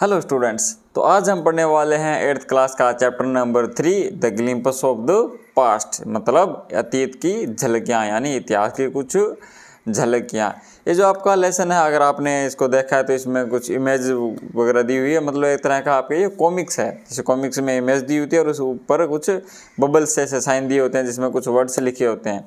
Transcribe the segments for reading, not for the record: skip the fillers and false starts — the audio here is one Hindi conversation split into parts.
हेलो स्टूडेंट्स, तो आज हम पढ़ने वाले हैं 8th क्लास का chapter number 3 the ग्लिम्पस of the past, मतलब अतीत की झलकियाँ, यानी इतिहास की कुछ झलकियाँ। ये जो आपका लेसन है, अगर आपने इसको देखा है तो इसमें कुछ इमेज वगैरह दी हुई है, मतलब एक तरह का आपके ये कॉमिक्स है। जैसे कॉमिक्स में इमेज दी होती है और उस ऊपर कुछ बबल्स से साइन दिए होते हैं जिसमें कुछ वर्ड्स लिखे होते हैं।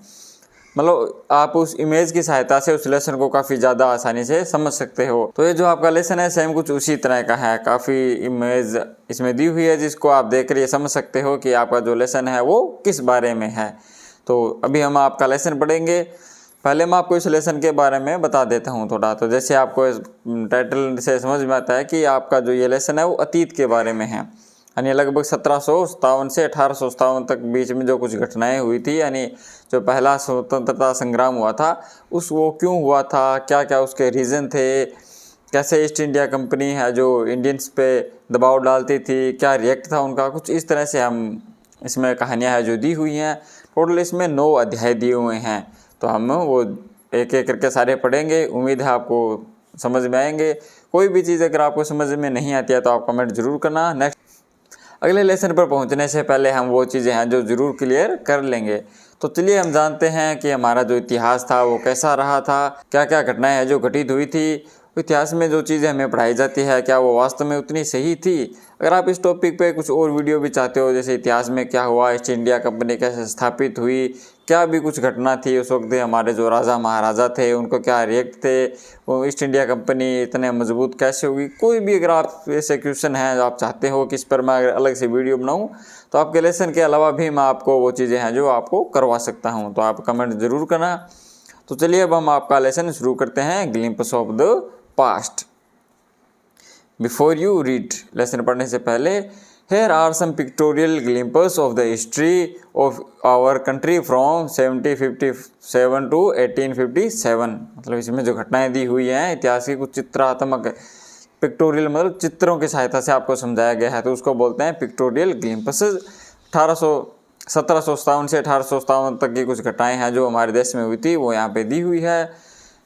मतलब आप उस इमेज की सहायता से उस लेसन को काफ़ी ज़्यादा आसानी से समझ सकते हो। तो ये जो आपका लेसन है सेम कुछ उसी तरह का है, काफ़ी इमेज इसमें दी हुई है जिसको आप देख कर ये समझ सकते हो कि आपका जो लेसन है वो किस बारे में है। तो अभी हम आपका लेसन पढ़ेंगे। पहले मैं आपको इस लेसन के बारे में बता देता हूँ थोड़ा। तो जैसे आपको टाइटल से समझ में आता है कि आपका जो ये लेसन है वो अतीत के बारे में है, यानी लगभग 1757 से 1857 तक बीच में जो कुछ घटनाएं हुई थी, यानी जो पहला स्वतंत्रता संग्राम हुआ था उस वो क्यों हुआ था, क्या क्या उसके रीज़न थे, कैसे ईस्ट इंडिया कंपनी है जो इंडियंस पे दबाव डालती थी, क्या रिएक्ट था उनका, कुछ इस तरह से हम इसमें कहानियाँ हैं जो दी हुई हैं। टोटल इसमें 9 अध्याय दिए हुए हैं। तो हम वो एक एक करके सारे पढ़ेंगे। उम्मीद है आपको समझ में आएंगे। कोई भी चीज़ अगर आपको समझ में नहीं आती है तो आप कमेंट ज़रूर करना। नेक्स्ट अगले लेसन पर पहुंचने से पहले हम वो चीज़ें हैं जो ज़रूर क्लियर कर लेंगे। तो चलिए हम जानते हैं कि हमारा जो इतिहास था वो कैसा रहा था, क्या क्या घटनाएं हैं जो घटित हुई थी। इतिहास में जो चीज़ें हमें पढ़ाई जाती है क्या वो वास्तव में उतनी सही थी। अगर आप इस टॉपिक पे कुछ और वीडियो भी चाहते हो, जैसे इतिहास में क्या हुआ, ईस्ट इंडिया कंपनी कैसे स्थापित हुई, क्या भी कुछ घटना थी उस वक्त, हमारे जो राजा महाराजा थे उनको क्या रिएक्ट थे, वो ईस्ट इंडिया कंपनी इतने मजबूत कैसे हुई, कोई भी अगर आप ऐसे क्वेश्चन हैं जो आप चाहते हो कि इस पर मैं अगर अलग से वीडियो बनाऊँ तो आपके लेसन के अलावा भी मैं आपको वो चीज़ें हैं जो आपको करवा सकता हूँ। तो आप कमेंट ज़रूर करना। तो चलिए अब हम आपका लेसन शुरू करते हैं, glimpses of the past. Before you read, lesson पढ़ने से पहले, here are some pictorial glimpses of the history of our country from 1757 to 1857। मतलब इसमें जो घटनाएं दी हुई हैं इतिहास की कुछ चित्रात्मक, पिक्टोरियल मतलब चित्रों की सहायता से आपको समझाया गया है तो उसको बोलते हैं पिक्टोरियल ग्लिम्पसेस। 1757 से 1857 तक की कुछ घटनाएं हैं जो हमारे देश में हुई थी वो यहाँ पे दी हुई है।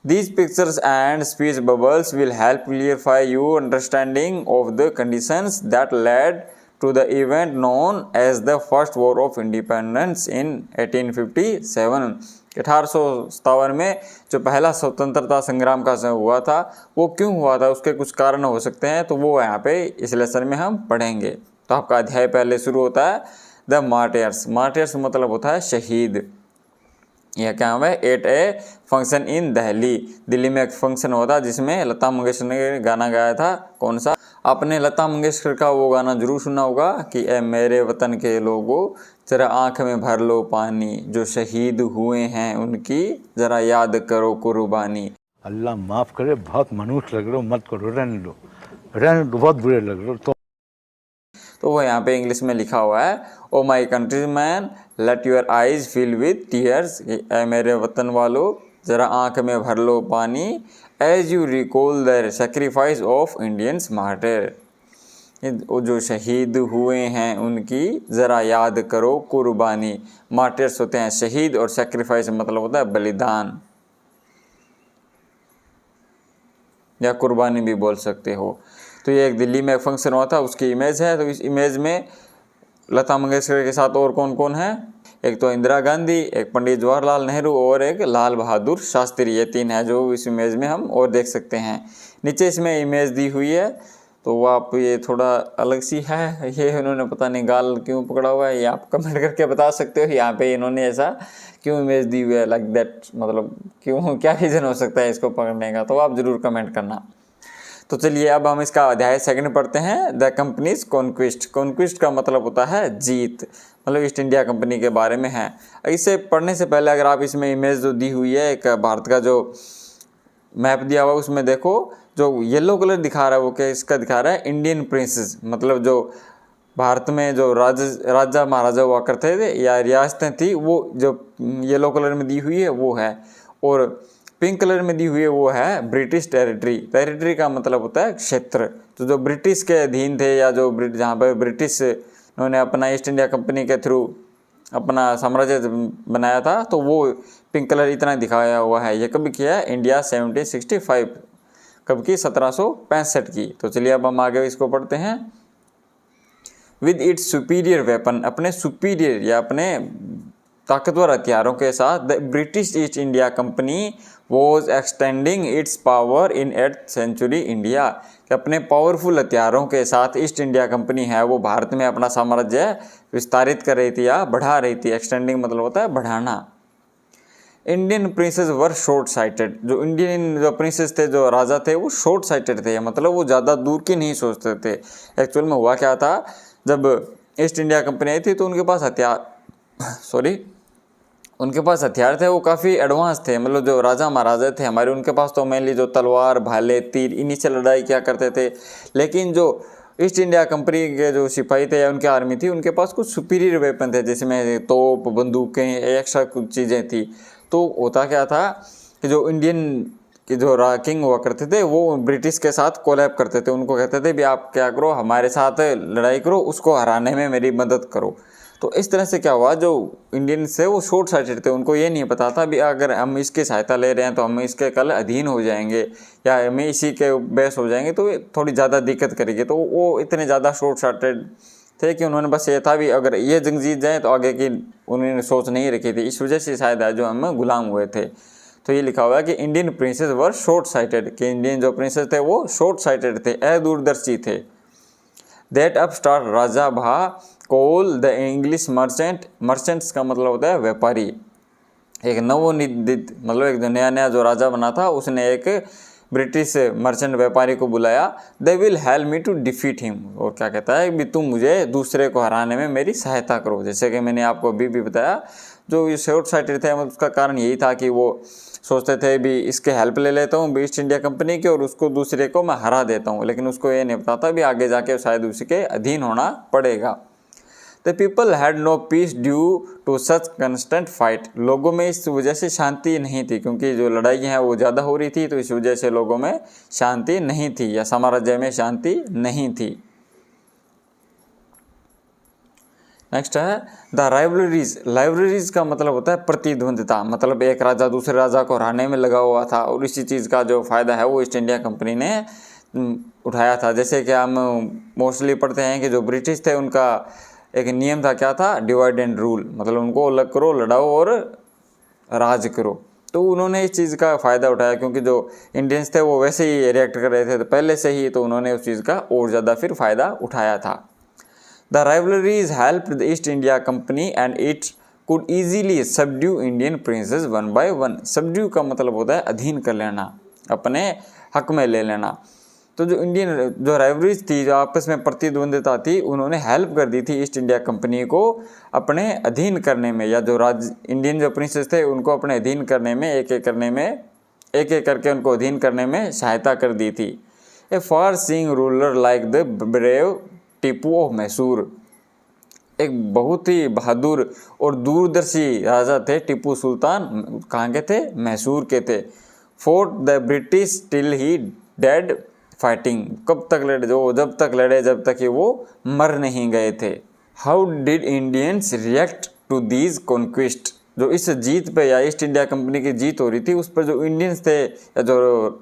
These pictures and speech bubbles will help clarify your understanding of the conditions that led to the event known as the First War of Independence in 1857। 1857 में जो पहला स्वतंत्रता संग्राम का हुआ था वो क्यों हुआ था, उसके कुछ कारण हो सकते हैं, तो वो यहाँ पे इस लेसन में हम पढ़ेंगे। तो आपका अध्याय पहले शुरू होता है द मार्टियर्स। मार्टियर्स मतलब होता है शहीद। यह क्या है, at a function in Delhi. Delhi में एक फंक्शन होता है जिसमें लता मंगेशकर ने गाना गाया था। कौन सा? आपने लता मंगेशकर का वो गाना जरूर सुना होगा कि ए मेरे वतन के लोगों जरा आँख में भर लो पानी, जो शहीद हुए हैं उनकी जरा याद करो कुर्बानी। अल्लाह माफ़ करे, बहुत मनुष्य लग रहे हो, मत करो, रहने दो, बहुत बुरे लग रहे हो। तो वो यहाँ पे इंग्लिश में लिखा हुआ है, O my countrymen let your eyes fill with tears, मेरे वतन वालों ज़रा आँख में भर लो पानी, as you recall the sacrifice of Indians martyr, वो जो शहीद हुए हैं उनकी ज़रा याद करो कुर्बानी। मार्टिर्स होते हैं शहीद और सेक्रीफाइस मतलब होता है बलिदान या कुर्बानी भी बोल सकते हो। तो ये एक दिल्ली में एक फंक्शन हुआ था, उसकी इमेज है। तो इस इमेज में लता मंगेशकर के साथ और कौन कौन है, एक तो इंदिरा गांधी, एक पंडित जवाहरलाल नेहरू और एक लाल बहादुर शास्त्री। ये 3 है जो इस इमेज में हम और देख सकते हैं। नीचे इसमें इमेज दी हुई है तो वो आप ये थोड़ा अलग सी है, ये इन्होंने पता नहीं गाल क्यों पकड़ा हुआ है, ये आप कमेंट करके बता सकते हो यहाँ पे इन्होंने ऐसा क्यों इमेज दी हुई है लाइक दैट, मतलब क्यों, क्या रीज़न हो सकता है इसको पकड़ने का, तो आप ज़रूर कमेंट करना। तो चलिए अब हम इसका अध्याय 2 पढ़ते हैं, द कंपनीज कॉन्क्विस्ट। कॉन्क्विस्ट का मतलब होता है जीत, मतलब ईस्ट इंडिया कंपनी के बारे में है। इसे पढ़ने से पहले अगर आप इसमें इमेज जो दी हुई है, एक भारत का जो मैप दिया हुआ उसमें देखो, जो येलो कलर दिखा रहा है वो क्या इसका दिखा रहा है, इंडियन प्रिंसेस, मतलब जो भारत में जो राजा महाराजा हुआ करते थे या रियासतें थी वो जो येलो कलर में दी हुई है वो है, और पिंक कलर में दी हुई है वो है ब्रिटिश टेरिटरी। टेरिटरी का मतलब होता है क्षेत्र, तो जो ब्रिटिश के अधीन थे या जो जहाँ पर ब्रिटिश उन्होंने अपना ईस्ट इंडिया कंपनी के थ्रू अपना साम्राज्य बनाया था, तो वो पिंक कलर इतना दिखाया हुआ है। ये कब किया है, इंडिया 1765 कब की? 1765 की। तो चलिए अब हम आगे इसको पढ़ते हैं। विद इट्स सुपीरियर वेपन, अपने सुपीरियर या अपने ताकतवर हथियारों के साथ the British East India Company was extending its power in 8th century India, कि अपने पावरफुल हथियारों के साथ ईस्ट इंडिया कंपनी है वो भारत में अपना साम्राज्य विस्तारित कर रही थी या बढ़ा रही थी। एक्सटेंडिंग मतलब होता है बढ़ाना। इंडियन प्रिंसेस वर शॉर्ट साइटेड, जो इंडियन जो प्रिंसेस थे, जो राजा थे, वो शॉर्ट साइटेड थे, मतलब वो ज़्यादा दूर की नहीं सोचते थे। एक्चुअल में हुआ क्या था, जब ईस्ट इंडिया कंपनी आई थी तो उनके पास हथियार थे वो काफ़ी एडवांस थे। मतलब जो राजा महाराजा थे हमारे, उनके पास तो मेनली जो तलवार, भाले, तीर, इन्हीं से लड़ाई किया करते थे। लेकिन जो ईस्ट इंडिया कंपनी के जो सिपाही थे या उनकी आर्मी थी, उनके पास कुछ सुपीरियर वेपन थे, जिसमें तोप, बंदूकें, एक्स्ट्रा कुछ चीज़ें थी। तो होता क्या था कि जो इंडियन कि जो किंग हुआ करते थे वो ब्रिटिश के साथ कोलैब करते थे। उनको कहते थे भी आप क्या करो, हमारे साथ लड़ाई करो, उसको हराने में मेरी मदद करो। तो इस तरह से क्या हुआ, जो इंडियंस थे वो शॉर्ट साइटेड थे। उनको ये नहीं पता था भी अगर हम इसकी सहायता ले रहे हैं तो हम इसके कल अधीन हो जाएंगे या हमें इसी के बेस हो जाएंगे, तो थोड़ी ज़्यादा दिक्कत करेगी। तो वो इतने ज़्यादा शॉर्ट साइटेड थे कि उन्होंने बस ये था भी अगर ये जंग जीत जाए तो आगे की उन्होंने सोच नहीं रखी थी। इस वजह से शायद जो हम गुलाम हुए थे। तो ये लिखा हुआ है कि इंडियन प्रिंसेस वर शॉर्ट साइटेड, कि इंडियन जो प्रिंसेस थे वो शॉर्ट साइटेड थे, अदूरदर्शी थे। दैट अप स्टार्ट राजा भा कोल द इंग्लिश मर्चेंट्स का मतलब होता है व्यापारी। एक नवोनिर्मित मतलब एक नया जो राजा बना था उसने एक ब्रिटिश मर्चेंट व्यापारी को बुलाया। They will help me to defeat him, और क्या कहता है कि तुम मुझे दूसरे को हराने में मेरी सहायता करो। जैसे कि मैंने आपको अभी भी बताया, जो ये शॉर्ट साइटेड थे उसका कारण यही था कि वो सोचते थे भी इसके हेल्प ले लेता हूँ ईस्ट इंडिया कंपनी की और उसको दूसरे को मैं हरा देता हूँ, लेकिन उसको ये नहीं पता था भी आगे जाके शायद उसके अधीन होना पड़ेगा। The people had no peace due to such constant fight, लोगों में इस वजह से शांति नहीं थी, क्योंकि जो लड़ाई है वो ज़्यादा हो रही थी, तो इस वजह से लोगों में शांति नहीं थी या साम्राज्य में शांति नहीं थी। नेक्स्ट है द राइवलरीज का मतलब होता है प्रतिद्वंदिता, मतलब एक राजा दूसरे राजा को हराने में लगा हुआ था और इसी चीज़ का जो फ़ायदा है वो ईस्ट इंडिया कंपनी ने उठाया था। जैसे कि हम मोस्टली पढ़ते हैं कि जो ब्रिटिश थे उनका एक नियम था, क्या था, डिवाइड एंड रूल, मतलब उनको अलग करो, लड़ाओ और राज करो। तो उन्होंने इस चीज़ का फ़ायदा उठाया, क्योंकि जो इंडियंस थे वो वैसे ही रिएक्ट कर रहे थे तो पहले से ही, तो उन्होंने उस चीज़ का और ज़्यादा फिर फ़ायदा उठाया था। The rivalries helped the East India company and it could easily subdue Indian princess one by one. Subdue का मतलब होता है अधीन कर लेना, अपने हक में ले लेना। तो जो इंडियन जो राइवलरीज थी, जो आपस में प्रतिद्वंदिता थी, उन्होंने हेल्प कर दी थी ईस्ट इंडिया कंपनी को अपने अधीन करने में, या जो इंडियन जो प्रिंसेस थे उनको अपने अधीन करने में, एक एक करके उनको अधीन करने में सहायता कर दी थी। A far seeing ruler like the brave Tipu of Mysore, एक बहुत ही बहादुर और दूरदर्शी राजा थे टीपू सुल्तान, कहाँ के थे, मैसूर के थे। Fort the British till he dead fighting, कब तक लड़े, जो जब तक लड़े जब तक कि वो मर नहीं गए थे। How did Indians react to these conquest, जो इस जीत पे या ईस्ट इंडिया कंपनी की जीत हो रही थी उस पर जो इंडियंस थे या जो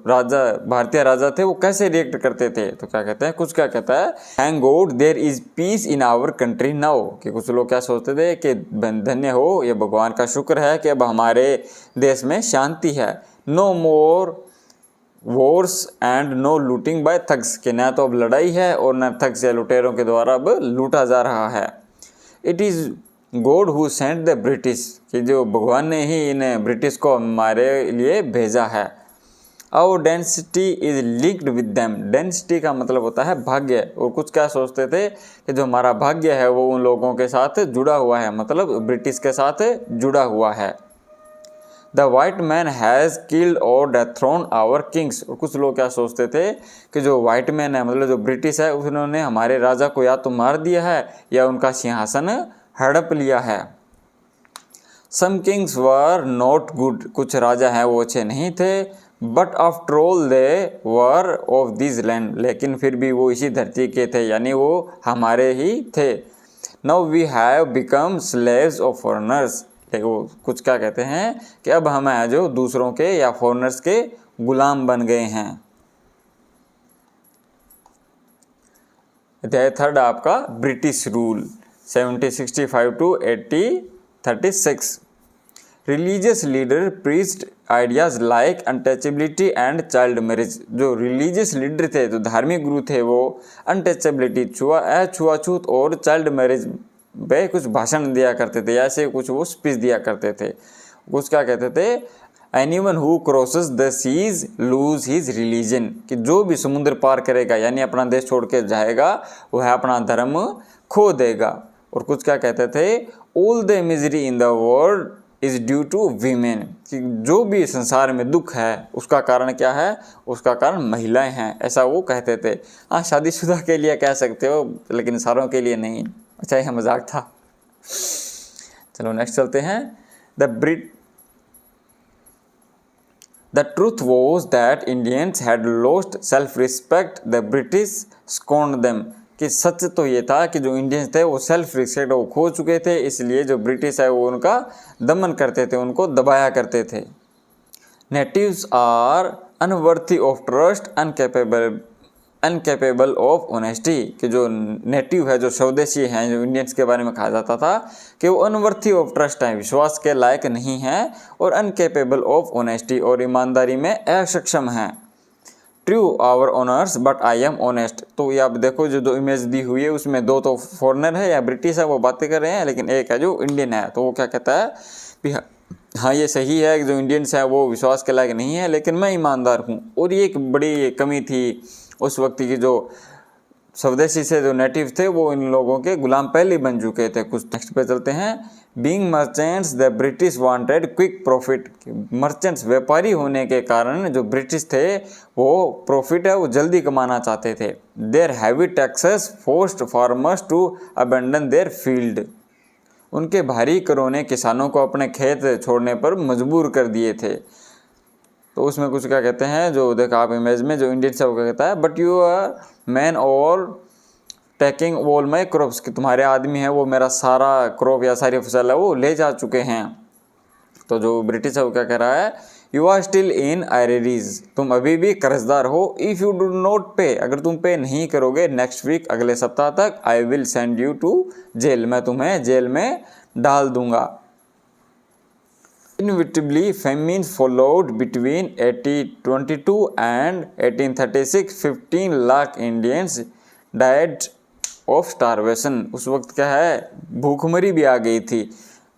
राजा भारतीय राजा थे वो कैसे रिएक्ट करते थे। तो क्या कहते हैं, कुछ क्या कहता है, thank God there is peace in our country now, कि कुछ लोग क्या सोचते थे कि धन्य हो, ये भगवान का शुक्र है कि अब हमारे देश में शांति है। No more wars and no looting by thugs, कि न तो अब लड़ाई है और न थग्स या लुटेरों के द्वारा अब लूटा जा रहा है। It is God who sent the British, कि जो भगवान ने ही इन ब्रिटिश को हमारे लिए भेजा है। Our density is linked with them, density का मतलब होता है भाग्य, और कुछ क्या सोचते थे कि जो हमारा भाग्य है वो उन लोगों के साथ जुड़ा हुआ है, मतलब ब्रिटिश के साथ जुड़ा हुआ है। The white man has killed और डेथ्रोन आवर किंग्स, और कुछ लोग क्या सोचते थे कि जो वाइट मैन है मतलब जो ब्रिटिश है उन्होंने हमारे राजा को या तो मार दिया है या उनका सिंहासन हड़प लिया है। सम किंग्स वर नॉट गुड, कुछ राजा हैं वो अच्छे नहीं थे। But after all they were of this land, लेकिन फिर भी वो इसी धरती के थे, यानी वो हमारे ही थे। Now we have become slaves of foreigners, वो कुछ क्या कहते हैं कि अब हम हैं जो दूसरों के या फॉरेनर्स के गुलाम बन गए हैं। अध्याय थर्ड आपका British rule 1765 to 1836। Religious leader preached ideas like untouchability and child marriage. जो रिलीजियस लीडर थे, जो धार्मिक गुरु थे, वो अनटचेबिलिटी छुआछूत और चाइल्ड मैरिज पे कुछ भाषण दिया करते थे, ऐसे कुछ वो स्पीच दिया करते थे। कुछ क्या कहते थे, anyone who crosses the seas lose his religion, कि जो भी समुद्र पार करेगा यानी अपना देश छोड़ के जाएगा वह अपना धर्म खो देगा। और कुछ क्या कहते थे, all the misery in the world is due to women, कि जो भी संसार में दुख है उसका कारण क्या है, उसका कारण महिलाएं हैं, ऐसा वो कहते थे। हाँ, शादीशुदा के लिए कह सकते हो, लेकिन सारों के लिए नहीं। अच्छा, यह मजाक था। चलो नेक्स्ट चलते हैं। The truth was that Indians had lost self-respect. The British scorned them. कि सच तो ये था कि जो इंडियंस थे वो सेल्फ रिस्पेक्ट वो खो चुके थे, इसलिए जो ब्रिटिश है वो उनका दमन करते थे, उनको दबाया करते थे। Natives are unworthy of trust, incapable of honesty, कि जो नेटिव है, जो स्वदेशी हैं, जो इंडियंस के बारे में कहा जाता था कि वो अनवर्थी ऑफ ट्रस्ट हैं, विश्वास के लायक नहीं हैं, और अनकेपेबल ऑफ ऑनेस्टी, और ईमानदारी में असक्षम हैं। True our honours but I am honest. तो ये आप देखो, जो इमेज दी हुई है उसमें दो तो फॉरेनर है या ब्रिटिश है वो बातें कर रहे हैं, लेकिन एक है जो इंडियन है। तो वो क्या कहता है कि हाँ ये सही है कि जो इंडियंस है वो विश्वास के लायक नहीं है, लेकिन मैं ईमानदार हूँ। और ये एक बड़ी कमी थी उस वक्त की, जो स्वदेशी से जो नेटिव थे वो इन लोगों के गुलाम पहले बन चुके थे। कुछ नेक्स्ट पे चलते हैं। Being merchants the British wanted quick profit. Merchants व्यापारी होने के कारण जो ब्रिटिश थे वो प्रॉफिट है वो जल्दी कमाना चाहते थे। Their heavy taxes forced farmers to abandon their field. उनके भारी करों ने किसानों को अपने खेत छोड़ने पर मजबूर कर दिए थे। तो उसमें कुछ क्या कहते हैं, जो देखा आप इमेज में, जो इंडियन से वो क्या कहता है, but you are man all taking all my crops, कि तुम्हारे आदमी हैं वो मेरा सारा क्रॉप या सारी फसल है वो ले जा चुके हैं। तो जो ब्रिटिश है वो क्या कह रहा है, यू आर स्टिल इन आयरेरीज, तुम अभी भी कर्जदार हो। इफ़ यू डू नॉट पे, अगर तुम पे नहीं करोगे नेक्स्ट वीक, अगले सप्ताह तक, I will send you to jail, मैं तुम्हें जेल में डाल दूंगा। Inevitably, famine followed between 1822 and 1836. 15 lakh Indians died of starvation. उस वक्त क्या है, भूखमरी भी आ गई थी।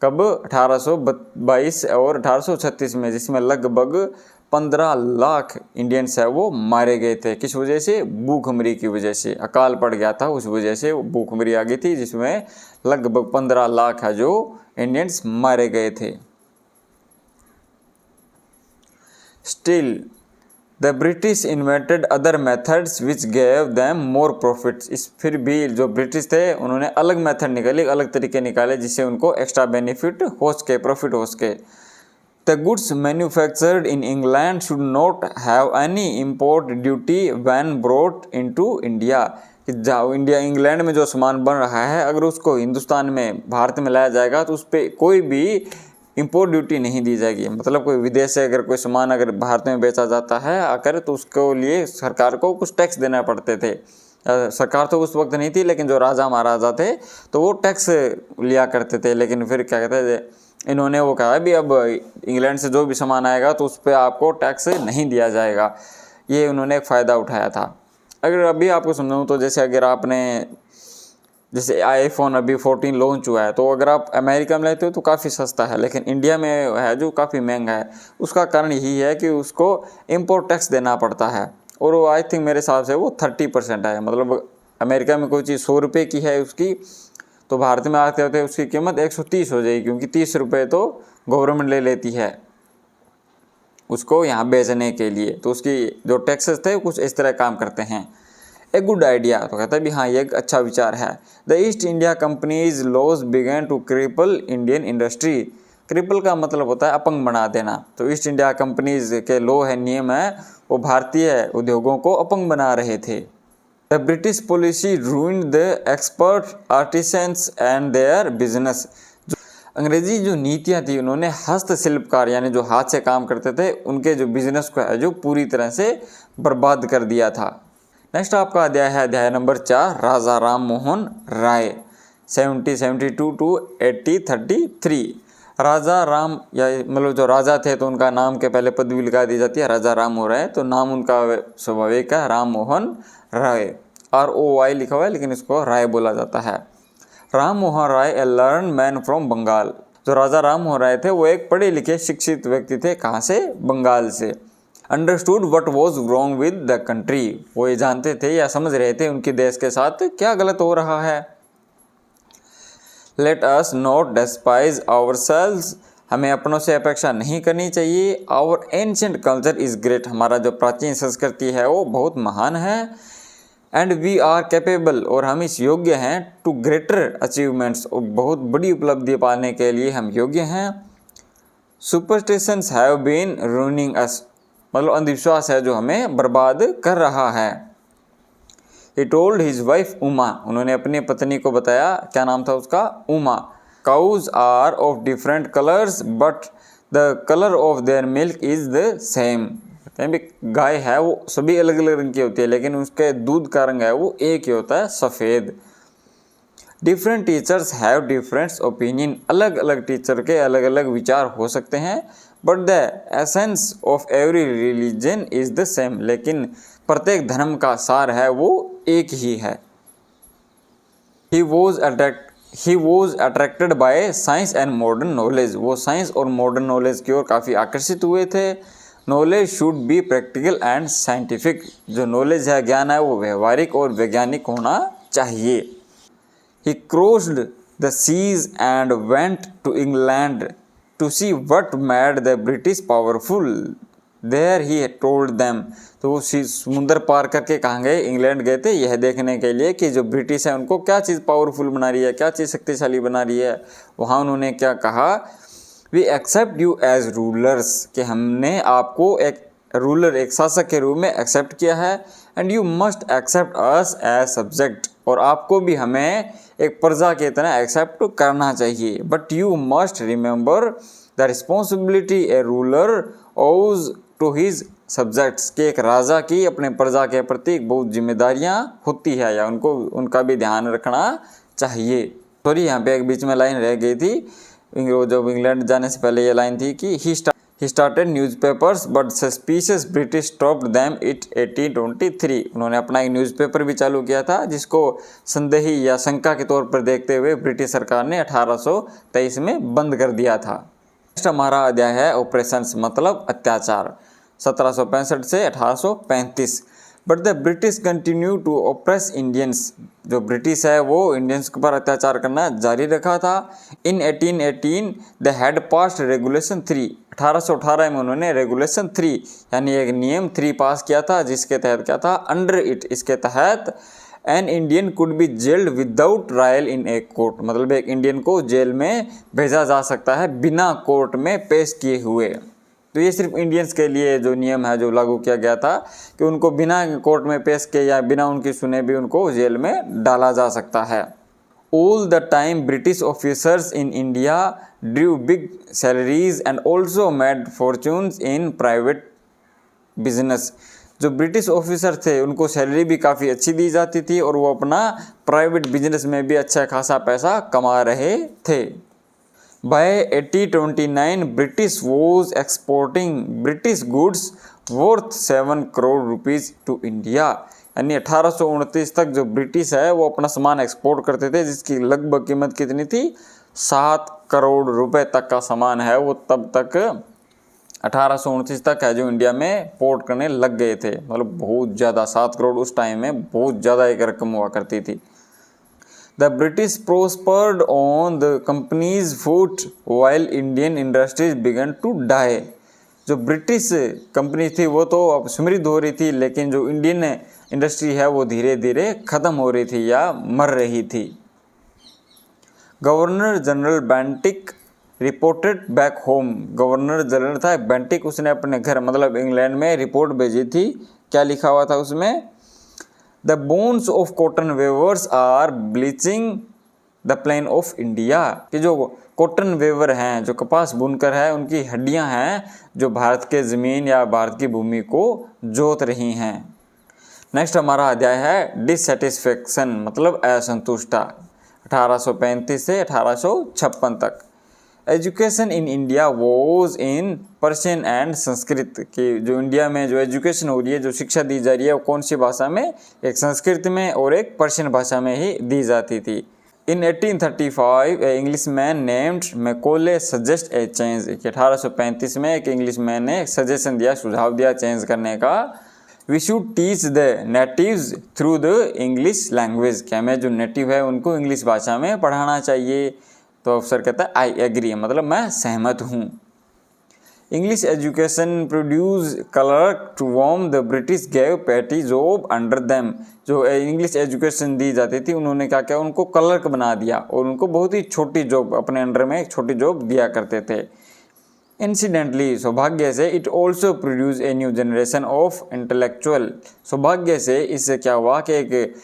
कब, 1822 और 1836 में, जिसमें लगभग 15 लाख इंडियंस है वो मारे गए थे। किस वजह से, भूखमरी की वजह से, अकाल पड़ गया था, उस वजह से भूखमरी आ गई थी, जिसमें लगभग 15 लाख है जो इंडियंस मारे गए थे। Still, the British invented other methods which gave them more profits. इस फिर भी जो ब्रिटिश थे उन्होंने अलग मेथड निकाले, अलग तरीके निकाले जिससे उनको एक्स्ट्रा बेनिफिट हो सके, प्रॉफिट हो सके। The goods manufactured in England should not have any import duty when brought into India. जहाँ इंग्लैंड में जो सामान बन रहा है, अगर उसको हिंदुस्तान में, भारत में लाया जाएगा तो उस पर कोई भी इंपोर्ट ड्यूटी नहीं दी जाएगी। मतलब कोई विदेश से अगर कोई सामान अगर भारत में बेचा जाता है आकर, तो उसको लिए सरकार को कुछ टैक्स देना पड़ते थे। सरकार तो उस वक्त नहीं थी, लेकिन जो राजा महाराजा थे तो वो टैक्स लिया करते थे। लेकिन फिर क्या कहते थे, इन्होंने वो कहा भी अब इंग्लैंड से जो भी सामान आएगा तो उस पर आपको टैक्स नहीं दिया जाएगा। ये उन्होंने एक फ़ायदा उठाया था। अगर अभी आपको समझाऊँ तो जैसे अगर आपने, जैसे आईफोन अभी 14 लॉन्च हुआ है, तो अगर आप अमेरिका में लेते हो तो काफ़ी सस्ता है, लेकिन इंडिया में है जो काफ़ी महंगा है। उसका कारण यही है कि उसको इम्पोर्ट टैक्स देना पड़ता है, और वो आई थिंक मेरे हिसाब से वो 30% है। मतलब अमेरिका में कोई चीज़ 100 रुपये की है उसकी, तो भारत में आते होते उसकी कीमत 130 हो जाएगी, क्योंकि 30 रुपये तो गवर्नमेंट ले लेती है उसको यहाँ बेचने के लिए। तो उसकी जो टैक्सेस थे कुछ इस तरह काम करते हैं। ए गुड आइडिया, तो कहता है भी हाँ ये एक अच्छा विचार है। The East India companies laws begin to cripple Indian industry. Cripple का मतलब होता है अपंग बना देना। तो ईस्ट इंडिया कंपनीज के लॉ है, नियम है, वो भारतीय उद्योगों को अपंग बना रहे थे। The British policy ruined the expert artisans and their business. अंग्रेजी जो नीतियाँ थी उन्होंने हस्तशिल्पकार यानी जो हाथ से काम करते थे उनके जो बिजनेस को है जो पूरी तरह से बर्बाद कर दिया था। नेक्स्ट आपका अध्याय है अध्याय नंबर 4, राजा राम मोहन राय 1772 to 1833। राजा राम या मतलब जो राजा थे तो उनका नाम के पहले पदवी लगा दी जाती है राजा राम मोहन राय, तो नाम उनका स्वाभाविक है राम मोहन राय, ROY लिखा हुआ है लेकिन इसको राय बोला जाता है। राम मोहन राय ए लर्न मैन फ्रॉम बंगाल। जो राजा राम मोहन राय थे वो एक पढ़े लिखे शिक्षित व्यक्ति थे। कहाँ से? बंगाल से। Understood what was wrong with the country. वो ये जानते थे या समझ रहे थे उनके देश के साथ क्या गलत हो रहा है। Let us not despise ourselves. हमें अपनों से अपेक्षा नहीं करनी चाहिए। Our ancient culture is great. हमारा जो प्राचीन संस्कृति है वो बहुत महान है। And we are capable. और हम इस योग्य हैं टू ग्रेटर अचीवमेंट्स। और बहुत बड़ी उपलब्धि पाने के लिए हम योग्य हैं। सुपरस्टिशंस हैव बीन रूइनिंग अस। मतलब अंधविश्वास है जो हमें बर्बाद कर रहा है। He told his wife Uma. उन्होंने अपनी पत्नी को बताया, क्या नाम था उसका? Uma. Cows are of different colors but the color of their milk is the same। कहते हैं भी गाय है वो सभी अलग अलग रंग की होती है लेकिन उसके दूध का रंग है वो एक ही होता है, सफ़ेद। Different teachers have different opinion. अलग अलग टीचर के अलग अलग विचार हो सकते हैं। But the essence of every religion is the same. लेकिन प्रत्येक धर्म का सार है वो एक ही है। He was attracted by science and modern knowledge. वो साइंस और मॉडर्न नॉलेज की ओर काफ़ी आकर्षित हुए थे। Knowledge should be practical and scientific. जो नॉलेज है, ज्ञान है, वो व्यवहारिक और वैज्ञानिक होना चाहिए। He crossed the seas and went to England to see what made the British powerful. There he told them. तो वो समुंदर पार करके कहाँ गए? इंग्लैंड गए थे, यह देखने के लिए कि जो ब्रिटिश है उनको क्या चीज़ पावरफुल बना रही है, क्या चीज़ शक्तिशाली बना रही है। वहाँ उन्होंने क्या कहा? We accept you as rulers. कि हमने आपको एक रूलर, एक शासक के रूप में एक्सेप्ट किया है। And you must accept us as subject. और आपको भी हमें एक प्रजा की तरह एक्सेप्ट करना चाहिए। But you must remember the responsibility A ruler ओज टू हिज सब्जेक्ट्स। कि एक राजा की अपने प्रजा के प्रति बहुत जिम्मेदारियां होती है या उनका भी ध्यान रखना चाहिए। सॉरी, यहाँ पे एक बीच में लाइन रह गई थी। जब इंग्लैंड जाने से पहले ये लाइन थी कि he started newspapers but suspicious British stopped them it 1823। उन्होंने अपना एक न्यूज़पेपर भी चालू किया था जिसको संदेही या शंका के तौर पर देखते हुए ब्रिटिश सरकार ने 1823 में बंद कर दिया था। नेक्स्ट हमारा अध्याय है ऑपरेशंस, मतलब अत्याचार, 1765 से 1835। But the British continue to oppress Indians. जो ब्रिटिश है वो इंडियंस के ऊपर अत्याचार करना जारी रखा था। इन 1818 द हैड पास्ड रेगुलेशन 3। 1818 में उन्होंने रेगुलेशन 3 यानी एक नियम 3 पास किया था, जिसके तहत क्या था? अंडर इट, इसके तहत an Indian could be gelled without trial in a court. मतलब एक इंडियन को जेल में भेजा जा सकता है बिना कोर्ट में पेश किए हुए। तो ये सिर्फ इंडियंस के लिए जो नियम है जो लागू किया गया था कि उनको बिना कोर्ट में पेश किए या बिना उनकी सुने भी उनको जेल में डाला जा सकता है। All the time British officers in India Drew big salaries and also made fortunes in private business. जो ब्रिटिश ऑफिसर थे उनको सैलरी भी काफ़ी अच्छी दी जाती थी और वो अपना प्राइवेट बिजनेस में भी अच्छा खासा पैसा कमा रहे थे। By 1829 British was exporting British goods worth 7 crore rupees to India। यानी 1829 तक जो ब्रिटिश है वो अपना सामान एक्सपोर्ट करते थे जिसकी लगभग कीमत कितनी थी? 7 करोड़ रुपए तक का सामान है वो तब तक 1829 तक है जो इंडिया में पोर्ट करने लग गए थे। मतलब बहुत ज़्यादा, 7 करोड़ उस टाइम में बहुत ज़्यादा एक रकम हुआ करती थी। The British prospered on the company's foot while Indian industries began to die। जो ब्रिटिश कंपनी थी वो तो अब समृद्ध हो रही थी लेकिन जो इंडियन इंडस्ट्री है वो धीरे धीरे ख़त्म हो रही थी या मर रही थी। Governor general Bentinck reported back home. Governor general था बेंटिक, उसने अपने घर मतलब इंग्लैंड में रिपोर्ट भेजी थी। क्या लिखा हुआ था उसमें? The bones of cotton weavers are bleaching the plain of India। कि जो कॉटन वेवर हैं, जो कपास बुनकर है, उनकी हड्डियां हैं जो भारत के ज़मीन या भारत की भूमि को जोत रही हैं। नेक्स्ट हमारा अध्याय है डिससेटिस्फेक्शन मतलब असंतुष्टता, 1835 से 1856 तक। Education in India was in Persian and Sanskrit, की जो इंडिया में जो एजुकेशन हो रही है, जो शिक्षा दी जा रही है वो कौन सी भाषा में, एक संस्कृत में और एक पर्शियन भाषा में ही दी जाती थी। In 1835 a English man named Macaulay suggest a change, 1835 में एक इंग्लिश मैन ने सजेशन दिया, सुझाव दिया चेंज करने का। We should teach the natives through the English language, कि हमें जो नेटिव है उनको इंग्लिश भाषा में पढ़ाना चाहिए। तो अफसर कहता है आई एग्री, मतलब मैं सहमत हूँ। English education produce clerk to whom the British gave petty job under them, जो इंग्लिश एजुकेशन दी जाती थी उन्होंने क्या किया, उनको क्लर्क बना दिया और उनको बहुत ही छोटी जॉब, अपने अंडर में एक छोटी जॉब दिया करते थे। इंसिडेंटली, सौभाग्य से, it also produce a new generation of intellectual, सौभाग्य से इससे क्या हुआ कि एक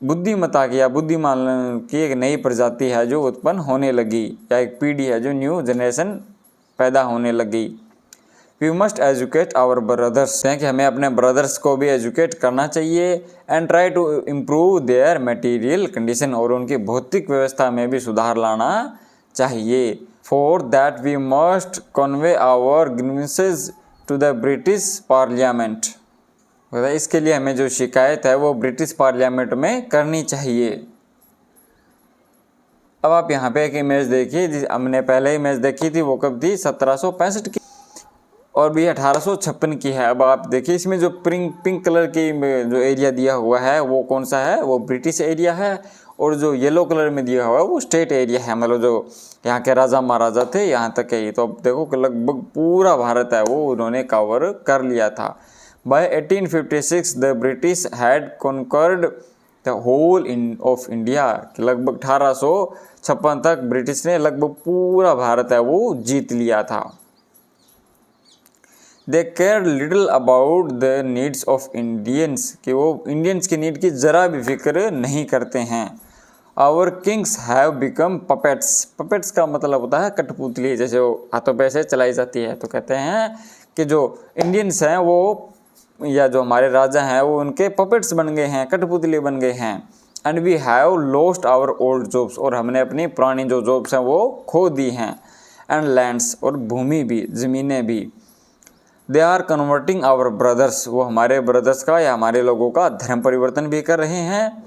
बुद्धिमता की या बुद्धिमान की एक नई प्रजाति है जो उत्पन्न होने लगी, या एक पीढ़ी है जो न्यू जनरेशन पैदा होने लगी। We must educate our brothers, कि हमें अपने ब्रदर्स को भी एजुकेट करना चाहिए। And try to improve their material condition, और उनकी भौतिक व्यवस्था में भी सुधार लाना चाहिए। For that we must convey our grievances to the British parliament, इसके लिए हमें जो शिकायत है वो ब्रिटिश पार्लियामेंट में करनी चाहिए। अब आप यहाँ पे एक इमेज देखिए, हमने पहले इमेज देखी थी वो कब थी, 1765 की, और भी 1856 की है। अब आप देखिए इसमें जो पिंक कलर की जो एरिया दिया हुआ है वो कौन सा है, वो ब्रिटिश एरिया है, और जो येलो कलर में दिया हुआ है वो स्टेट एरिया है, मतलब जो यहाँ के राजा महाराजा थे यहाँ तक है। तो अब देखो कि लगभग पूरा भारत है वो उन्होंने कवर कर लिया था। By 1856 the British had conquered the whole of India, लगभग 1856 तक ब्रिटिश ने लगभग पूरा भारत है वो जीत लिया था। They cared little about the needs of Indians, कि वो इंडियंस की नीड की ज़रा भी फिक्र नहीं करते हैं। Our kings have become puppets, puppets का मतलब होता है कठपुतली, जैसे वो हाथों पे से चलाई जाती है। तो कहते हैं कि जो इंडियंस हैं वो, या जो हमारे राजा हैं वो उनके पपेट्स बन गए हैं, कठपुतली बन गए हैं। And we have lost our old jobs, और हमने अपनी पुरानी जो जॉब्स हैं वो खो दी हैं। एंड लैंड्स, और भूमि भी, ज़मीनें भी। They are converting our brothers, वो हमारे ब्रदर्स का या हमारे लोगों का धर्म परिवर्तन भी कर रहे हैं।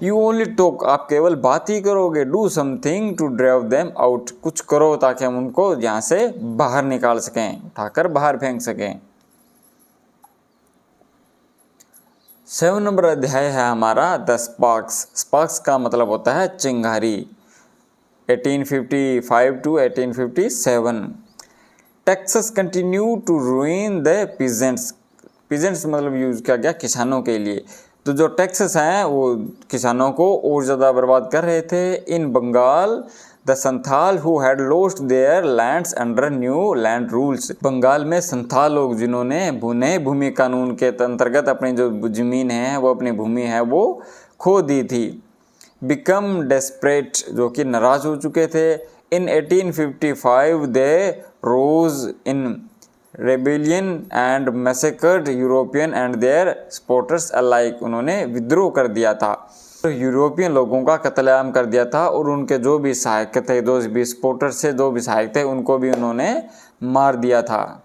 यू ओनली टॉक, आप केवल बात ही करोगे। Do something to drive them out, कुछ करो ताकि हम उनको यहाँ से बाहर निकाल सकें, उठाकर बाहर फेंक सकें। 7 नंबर अध्याय है हमारा द स्पार्क्स। स्पार्क्स का मतलब होता है चिंगारी, 1855 to 1857। Taxes continue to ruin the peasants, peasants मतलब यूज किया गया किसानों के लिए। तो जो टैक्सेस हैं वो किसानों को और ज़्यादा बर्बाद कर रहे थे। In Bengal the Santhal who had lost their lands under new land rules, Bengal में संथाल लोग जिन्होंने नए भूमि कानून के अंतर्गत अपनी जो ज़मीन है वो, अपनी भूमि है वो खो दी थी। बिकम डेस्परेट, जो कि नाराज़ हो चुके थे। In 1855 they rose in rebellion and massacred European and their supporters alike, उन्होंने विद्रोह कर दिया था, तो यूरोपियन लोगों का कत्लेआम कर दिया था, और उनके जो भी सहायक थे, जो भी सपोर्टर्स थे, जो भी सहायक थे, उनको भी उन्होंने मार दिया था।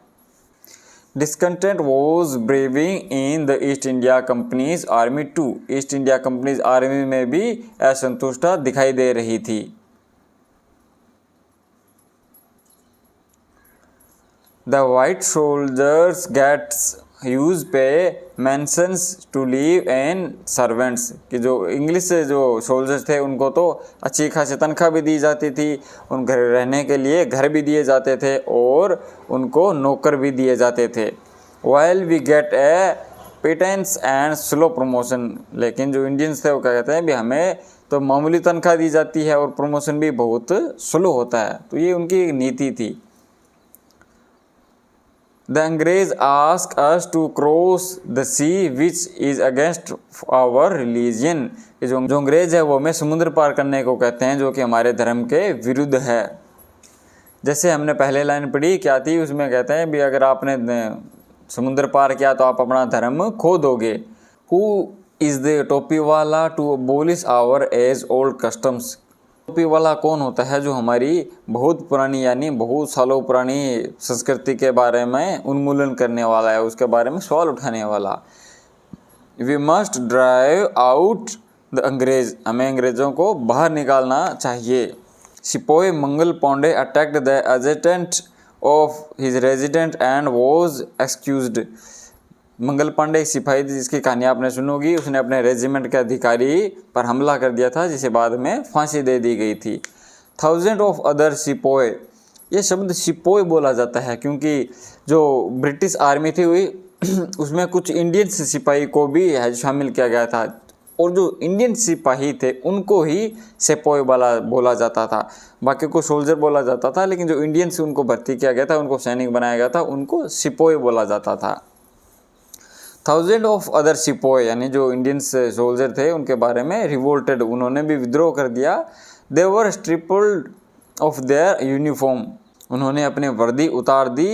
Discontent was brewing in the East India Company's army too, East India Company's army में भी असंतुष्टता दिखाई दे रही थी। The white soldiers gets huge pay mansions to live and servants, कि जो इंग्लिश से जो सोल्जर्स थे उनको तो अच्छी खासी तनख्वाह भी दी जाती थी, उन घर रहने के लिए घर भी दिए जाते थे और उनको नौकर भी दिए जाते थे। While we get a pittance and slow promotion, लेकिन जो इंडियंस थे वो क्या कहते हैं भी हमें तो मामूली तनख्वाह दी जाती है और प्रमोशन भी बहुत स्लो होता है। तो ये उनकी एक नीति थी। The अंग्रेज ask us to cross the sea which is against our religion, जो अंग्रेज है वो हमें समुद्र पार करने को कहते हैं जो कि हमारे धर्म के विरुद्ध है। जैसे हमने पहले लाइन पढ़ी क्या थी, उसमें कहते हैं भी अगर आपने समुद्र पार किया तो आप अपना धर्म खो दोगे। हु इज द टोपी वाला to abolish our age old customs. टोपी वाला कौन होता है जो हमारी बहुत पुरानी यानी बहुत सालों पुरानी संस्कृति के बारे में उन्मूलन करने वाला है, उसके बारे में सवाल उठाने वाला। We must drive out the अंग्रेज, हमें अंग्रेज़ों को बाहर निकालना चाहिए। Sepoy Mangal Pandey attacked the adjutant of his resident and was executed. Mangal Pandey एक सिपाही थी जिसकी कहानी आपने सुनोगी, उसने अपने रेजिमेंट के अधिकारी पर हमला कर दिया था जिसे बाद में फांसी दे दी गई थी। थाउजेंड ऑफ अदर सिपोय, ये शब्द सिपोय बोला जाता है क्योंकि जो ब्रिटिश आर्मी थी हुई उसमें कुछ इंडियन सिपाही को भी शामिल किया गया था और जो इंडियन सिपाही थे उनको ही सिपोय वाला बोला जाता था, बाकी को सोल्जर बोला जाता था, लेकिन जो इंडियन से उनको भर्ती किया गया था, उनको सैनिक बनाया गया था, उनको सिपोय बोला जाता था। थाउजेंड ऑफ अदर सिपोय यानी जो इंडियन सोल्जर थे उनके बारे में रिवोल्टेड, उन्होंने भी विद्रोह कर दिया। They were stripped of their uniform, उन्होंने अपने वर्दी उतार दी।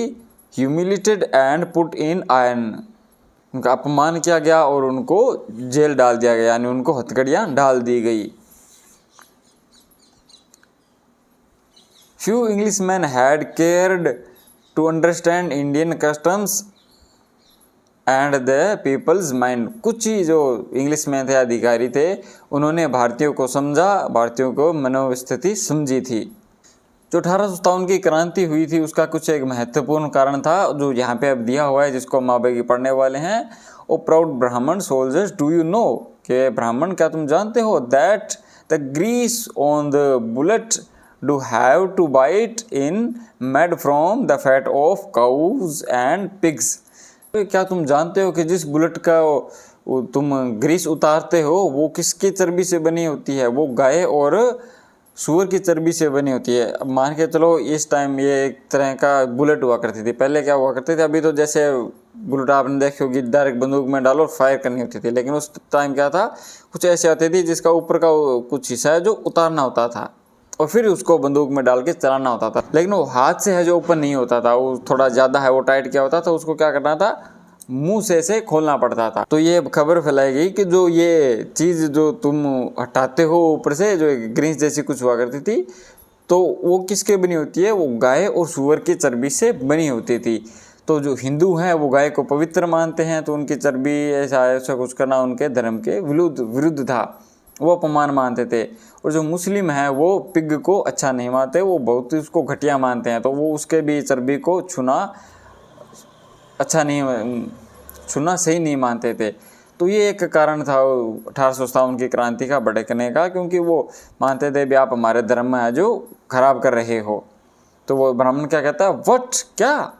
Humiliated and put in iron, उनका अपमान किया गया और उनको जेल डाल दिया गया यानी उनको हथकड़ियाँ डाल दी गई। Few Englishman had cared to understand Indian customs and the people's mind, कुछ ही जो इंग्लिशमैन थे अधिकारी थे उन्होंने भारतीयों को समझा, भारतीयों को मनोस्थिति समझी थी। जो 1857 की क्रांति हुई थी उसका कुछ एक महत्वपूर्ण कारण था जो यहाँ पे अब दिया हुआ है जिसको हम आगे पढ़ने वाले हैं। O proud Brahmin soldiers do you know, कि ब्राह्मण क्या तुम जानते हो, that the grease on the bullet do have to bite in made from the fat of cows and pigs. क्या तुम जानते हो कि जिस बुलेट का तुम ग्रीस उतारते हो वो किसकी चर्बी से बनी होती है, वो गाय और सूअर की चर्बी से बनी होती है। अब मान के चलो इस टाइम ये एक तरह का बुलेट हुआ करती थी, पहले क्या हुआ करते थे, अभी तो जैसे बुलेट आपने देखी होगी डायरेक्ट बंदूक में डालो और फायर करनी होती थी, लेकिन उस टाइम क्या था कुछ ऐसे आती थी जिसका ऊपर का कुछ हिस्सा है जो उतारना होता था और फिर उसको बंदूक में डाल के चलाना होता था, लेकिन वो हाथ से है जो ओपन नहीं होता था, वो थोड़ा ज़्यादा है वो टाइट क्या होता था, उसको क्या करना था मुंह से ऐसे खोलना पड़ता था। तो ये खबर फैलाई गई कि जो ये चीज़ जो तुम हटाते हो ऊपर से जो ग्रीस जैसी कुछ हुआ करती थी तो वो किसके बनी होती है, वो गाय और सूअर की चर्बी से बनी होती थी। तो जो हिंदू हैं वो गाय को पवित्र मानते हैं तो उनकी चर्बी ऐसा कुछ करना उनके धर्म के विरुद्ध था, वो अपमान मानते थे। और जो मुस्लिम हैं वो पिग को अच्छा नहीं मानते, वो बहुत ही उसको घटिया मानते हैं, तो वो उसके भी चर्बी को छूना अच्छा नहीं, छूना सही नहीं मानते थे। तो ये एक कारण था 1857 की क्रांति का भड़कने का, क्योंकि वो मानते थे भी आप हमारे धर्म में जो खराब कर रहे हो। तो वो ब्राह्मण क्या कहता है, व्हाट, क्या,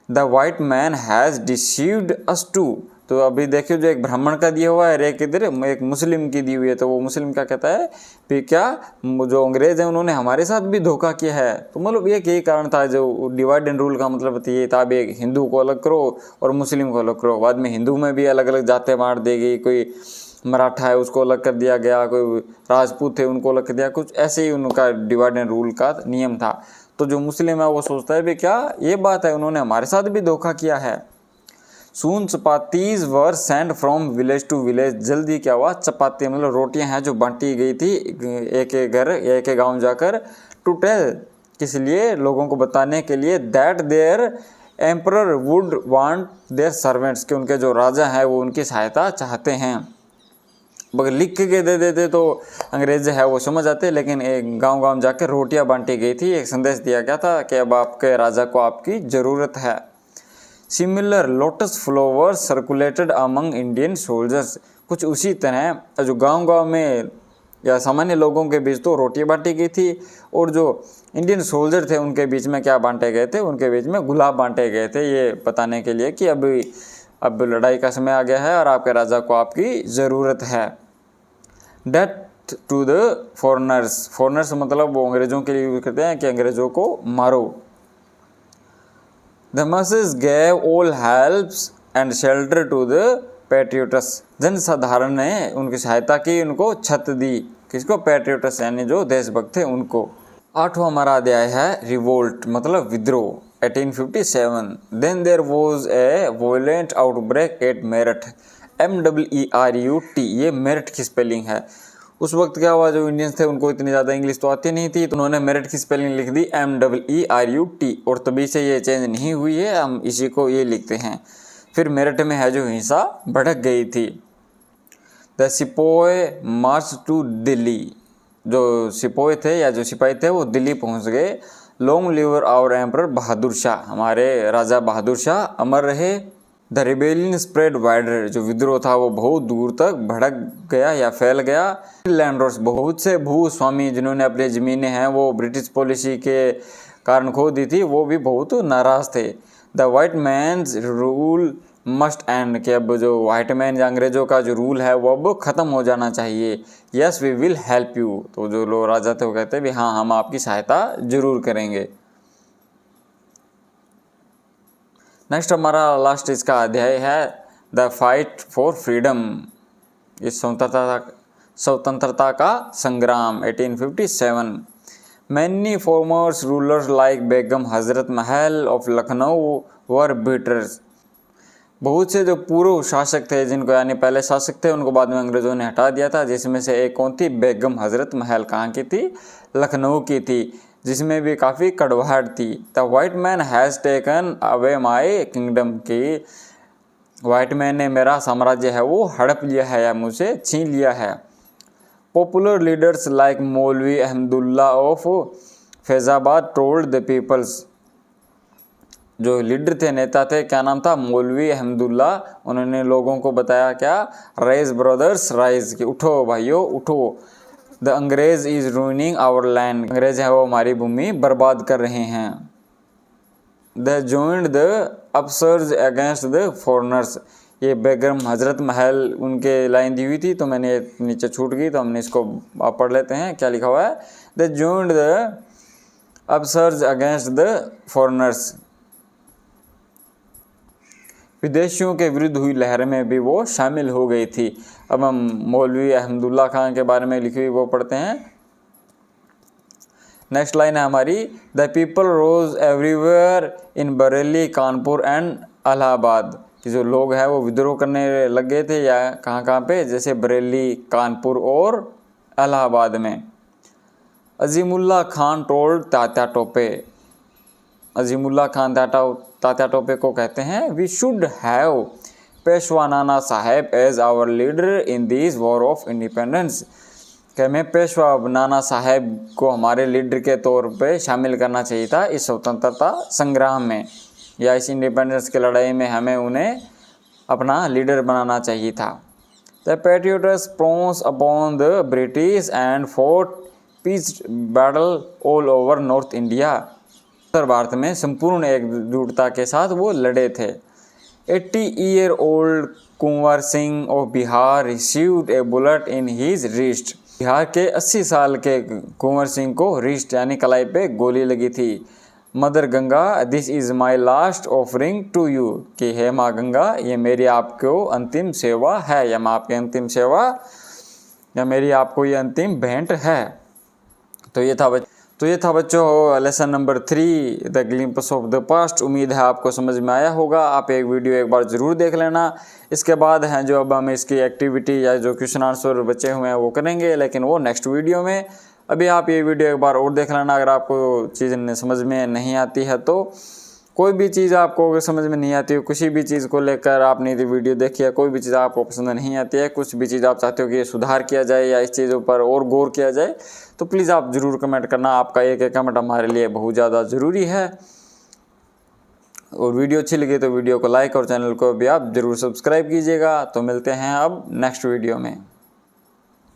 the white man has deceived us too. तो अभी देखियो जो एक ब्राह्मण का दिया हुआ है एक इधर एक मुस्लिम की दी हुई है, तो वो मुस्लिम क्या कहता है कि क्या जो अंग्रेज हैं उन्होंने हमारे साथ भी धोखा किया है। तो मतलब एक यही कारण था जो डिवाइड एंड रूल का मतलब ये था, भी हिंदू को अलग करो और मुस्लिम को अलग करो। बाद में हिंदू में भी अलग अलग जातें बांट दी गई, कोई मराठा है उसको अलग कर दिया गया, कोई राजपूत थे उनको अलग कर दिया, कुछ ऐसे ही उनका डिवाइड एंड रूल का नियम था। तो जो मुस्लिम है वो सोचता है भी क्या ये बात है, उन्होंने हमारे साथ भी धोखा किया है। Soon chapatis were send from village to village, जल्दी क्या हुआ, चपाती मतलब रोटियां हैं जो बांटी गई थी एक एक घर एक एक गांव जाकर, टू टेल, किस लिए, लोगों को बताने के लिए, that their emperor would want their servants, कि उनके जो राजा हैं वो उनकी सहायता चाहते हैं। मगर लिख के दे देते तो अंग्रेज है वो समझ आते, लेकिन एक गांव जाकर रोटियां बांटी गई थी, एक संदेश दिया गया था कि अब आपके राजा को आपकी ज़रूरत है। Similar lotus flowers circulated among Indian soldiers, कुछ उसी तरह जो गांव में या सामान्य लोगों के बीच तो रोटियां बांटी गई थी और जो इंडियन सोल्जर थे उनके बीच में क्या बांटे गए थे, उनके बीच में गुलाब बांटे गए थे, ये बताने के लिए कि अब लड़ाई का समय आ गया है और आपके राजा को आपकी ज़रूरत है। Death to the foreigners, foreigners मतलब वो अंग्रेज़ों के लिए यूज करते हैं कि अंग्रेज़ों को मारो। The masses gave all helps and shelter to the patriots, जनसाधारण ने उनकी सहायता की, उनको छत दी, किसको, पैट्रियोटस यानी जो देशभक्त थे उनको। 8वां हमारा अध्याय है रिवोल्ट मतलब विद्रोह। 1857 then there was a violent outbreak at Meerut, MERUT, ये मेरिट की स्पेलिंग है। उस वक्त क्या हुआ, जो इंडियंस थे उनको इतनी ज़्यादा इंग्लिश तो आती नहीं थी, तो उन्होंने मेरिट की स्पेलिंग लिख दी MERUT, और तभी से ये चेंज नहीं हुई है, हम इसी को ये लिखते हैं। फिर मेरिट में है जो हिंसा भड़क गई थी। The sepoy March two Delhi, जो सिपोय थे या जो सिपाही थे वो दिल्ली पहुंच गए। Long liver our emperor Bahadur Shah, हमारे राजा बहादुर शाह अमर रहे। द रिबेलियन स्प्रेड वाइडर, जो विद्रोह था वो बहुत दूर तक भड़क गया या फैल गया। लैंडलॉर्ड्स, बहुत से भूस्वामी जिन्होंने अपनी ज़मीनें हैं वो ब्रिटिश पॉलिसी के कारण खो दी थी, वो भी बहुत नाराज़ थे। The white man's rule must end, कि अब जो वाइट मैन या अंग्रेज़ों का जो रूल है वो अब ख़त्म हो जाना चाहिए। Yes we will help you, तो जो लोग राजा थे वो कहते भी हाँ हम आपकी सहायता ज़रूर करेंगे। नेक्स्ट हमारा लास्ट इसका अध्याय है द फाइट फॉर फ्रीडम, इस स्वतंत्रता का संग्राम 1857। Many formers rulers like Begum Hazrat Mahal of Lucknow were biters, बहुत से जो पूर्व शासक थे, जिनको यानी पहले शासक थे उनको बाद में अंग्रेज़ों ने हटा दिया था, जिसमें से एक कौन थी, बेगम हजरत महल, कहाँ की थी, लखनऊ की थी, जिसमें भी काफ़ी कड़वाहट थी। The white man has taken away my kingdom, की वाइट मैन ने मेरा साम्राज्य है वो हड़प लिया है या मुझसे छीन लिया है। पॉपुलर लीडर्स लाइक मौलवी Ahmadullah of Faizabad told the peoples, जो लीडर थे, नेता थे, क्या नाम था, मौलवी अहमदुल्ला, उन्होंने लोगों को बताया क्या, राइज ब्रदर्स राइज, कि उठो भाइयों उठो। द अंग्रेज इज रूइनिंग आवर लैंड, अंग्रेज है वो हमारी भूमि बर्बाद कर रहे हैं। The joined the upsurge against the foreigners, ये बेगम हजरत महल उनके लाइन दी हुई थी, तो मैंने नीचे छूट गई, तो हमने इसको आप पढ़ लेते हैं, क्या लिखा हुआ है, the joined the upsurge against the foreigners, विदेशियों के विरुद्ध हुई लहर में भी वो शामिल हो गई थी। अब हम मौलवी अहमदुल्ला खान के बारे में लिखी हुई वो पढ़ते हैं। नेक्स्ट लाइन है हमारी, the people rose everywhere in Bareilly, Kanpur and Allahabad, कि जो लोग हैं वो विद्रोह करने लग गए थे, या कहाँ कहाँ पे, जैसे बरेली, कानपुर और इलाहाबाद में। अजीमुल्ला खान टोल्ड तात्या टोपे, अजीमुल्ला खान तात्या टोपे को कहते हैं, we should have Peshwa Nana Sahib as our leader in this war of independence, कि हमें पेशवा नाना साहेब को हमारे लीडर के तौर पे शामिल करना चाहिए था इस स्वतंत्रता संग्राम में, या इस इंडिपेंडेंस की लड़ाई में हमें उन्हें अपना लीडर बनाना चाहिए था। The patriots pounce upon the British and fought pitched battle all over north India, उत्तर भारत में संपूर्ण एकजुटता के साथ वो लड़े थे। 80-year-old Kunwar Singh of Bihar received a bullet in his wrist, Bihar के 80 साल के कुंवर सिंह को रिस्ट यानी कलाई पे गोली लगी थी। Mother Ganga this is my last offering to you, कि हे माँ गंगा ये मेरी आपको अंतिम सेवा है, या मैं आपकी अंतिम सेवा, या मेरी आपको ये अंतिम भेंट है। तो ये था बच्चों lesson number 3 the ग्लिम्पस of the past. उम्मीद है आपको समझ में आया होगा। आप एक वीडियो एक बार ज़रूर देख लेना। इसके बाद हैं जो अब हम इसकी एक्टिविटी या जो क्वेश्चन आंसर बचे हुए हैं वो करेंगे, लेकिन वो नेक्स्ट वीडियो में। अभी आप ये वीडियो एक बार और देख लेना। अगर आपको चीज़ समझ में नहीं आती है तो कोई भी चीज़ आपको अगर समझ में नहीं आती हो, किसी भी चीज़ को लेकर आपने यदि वीडियो देखी है, कोई भी चीज़ आपको पसंद नहीं आती है, कुछ भी चीज़ आप चाहते हो कि ये सुधार किया जाए या इस चीज़ों पर और गौर किया जाए, तो प्लीज़ आप ज़रूर कमेंट करना। आपका एक एक कमेंट हमारे लिए बहुत ज़्यादा ज़रूरी है। और वीडियो अच्छी लगी तो वीडियो को लाइक और चैनल को भी आप ज़रूर सब्सक्राइब कीजिएगा। तो मिलते हैं अब नेक्स्ट वीडियो में।